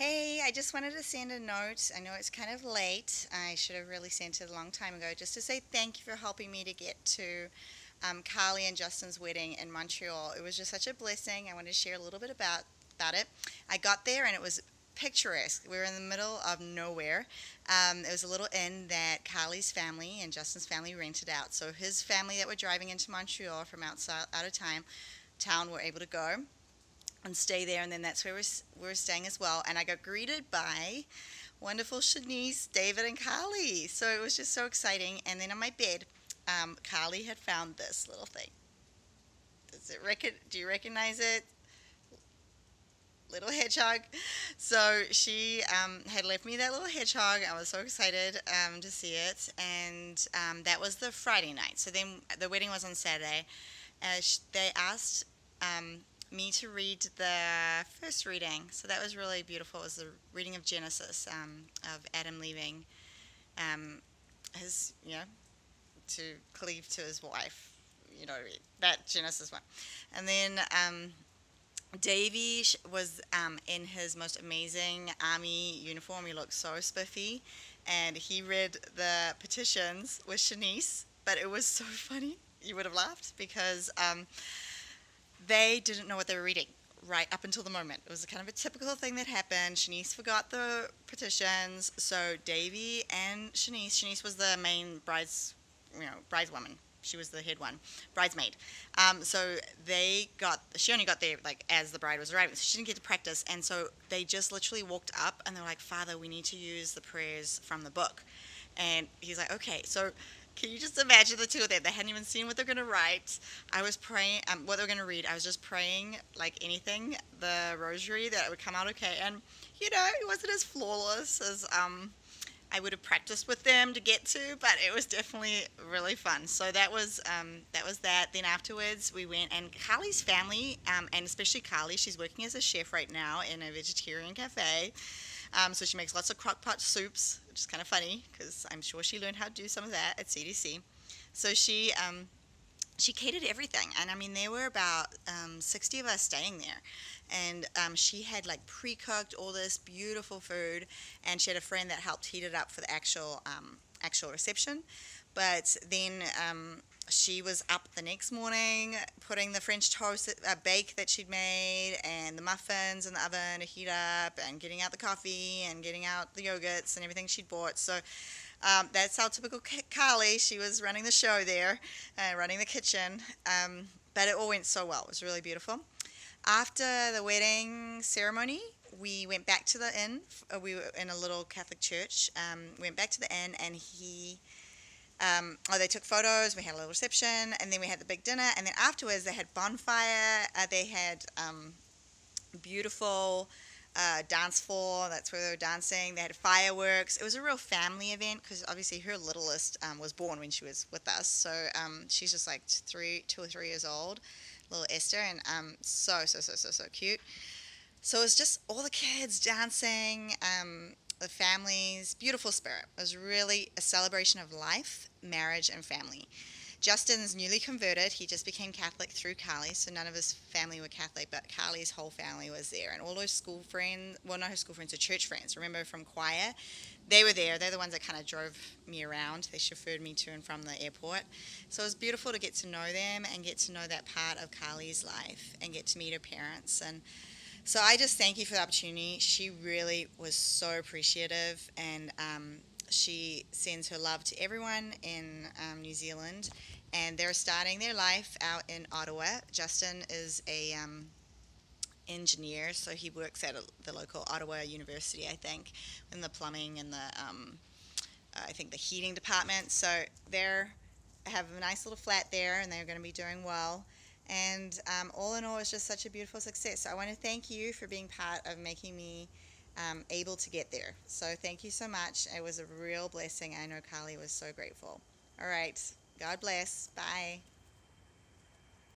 Hey, I just wanted to send a note. I know it's kind of late. I should have really sent it a long time ago, just to say thank you for helping me to get to Carly and Justin's wedding in Montreal. It was just such a blessing. I wanted to share a little bit about it. I got there and it was picturesque. We were in the middle of nowhere. It was a little inn that Carly's family and Justin's family rented out. So his family that were driving into Montreal from outside out of town were able to go and stay there, and then that's where we're staying as well. And I got greeted by wonderful Shanice, David, and Carly. So it was just so exciting. And then on my bed, Carly had found this little thing. Do you recognize it? Little hedgehog. So she had left me that little hedgehog. I was so excited to see it, and that was the Friday night. So then the wedding was on Saturday. They asked me to read the first reading. So that was really beautiful. It was the reading of Genesis, of Adam leaving his, to cleave to his wife. You know what I mean? That Genesis one. And then Davy was in his most amazing army uniform. He looked so spiffy. And he read the petitions with Shanice. But it was so funny. You would have laughed because they didn't know what they were reading right up until the moment. It was kind of a typical thing that happened. Shanice forgot the petitions, so Davy and Shanice was the main brideswoman. She was the head one, bridesmaid. So she only got there like as the bride was arriving, so she didn't get to practice. And so they just literally walked up and they were like, "Father, we need to use the prayers from the book." And he's like, "Okay." So can you just imagine the two of them? They hadn't even seen what they're going to write. I was praying, what they're going to read. I was just praying like anything, the rosary, that it would come out okay. And, it wasn't as flawless as I would have practiced with them to get to, but it was definitely really fun. So that. Then afterwards, we went, and Carly's family, and especially Carly, she's working as a chef right now in a vegetarian cafe. So she makes lots of crock pot soups, which is kind of funny because I'm sure she learned how to do some of that at CDC. So she catered everything, and I mean there were about 60 of us staying there, and she had like pre-cooked all this beautiful food, and she had a friend that helped heat it up for the actual reception. But then she was up the next morning putting the French toast bake that she'd made and the muffins in the oven to heat up and getting out the coffee and getting out the yogurts and everything she'd bought. So that's how typical Carly, she was running the show there, running the kitchen. But it all went so well. It was really beautiful. After the wedding ceremony, we went back to the inn. We were in a little Catholic church. We went back to the inn, and they took photos. We had a little reception, and then we had the big dinner. And then afterwards, they had bonfire. They had beautiful dance floor. That's where they were dancing. They had fireworks. It was a real family event because obviously her littlest was born when she was with us. So she's just like 2 or 3 years old, little Esther, and so cute. So it was just all the kids dancing. The families, beautiful spirit. It was really a celebration of life, marriage, and family. Justin's newly converted. He just became Catholic through Carly, so none of his family were Catholic, but Carly's whole family was there. And all her school friends, well, not her school friends, her church friends, remember from choir, they were there. They're the ones that kind of drove me around. They chauffeured me to and from the airport. So it was beautiful to get to know them and get to know that part of Carly's life and get to meet her parents. And so I just thank you for the opportunity. She really was so appreciative, and she sends her love to everyone in New Zealand, and they're starting their life out in Ottawa. Justin is a engineer, so he works at the local Ottawa University, I think, in the plumbing and I think the heating department. So they're have a nice little flat there, and they're going to be doing well. And all in all, it's just such a beautiful success. So I want to thank you for being part of making me able to get there. So thank you so much. It was a real blessing. I know Carly was so grateful. All right. God bless. Bye.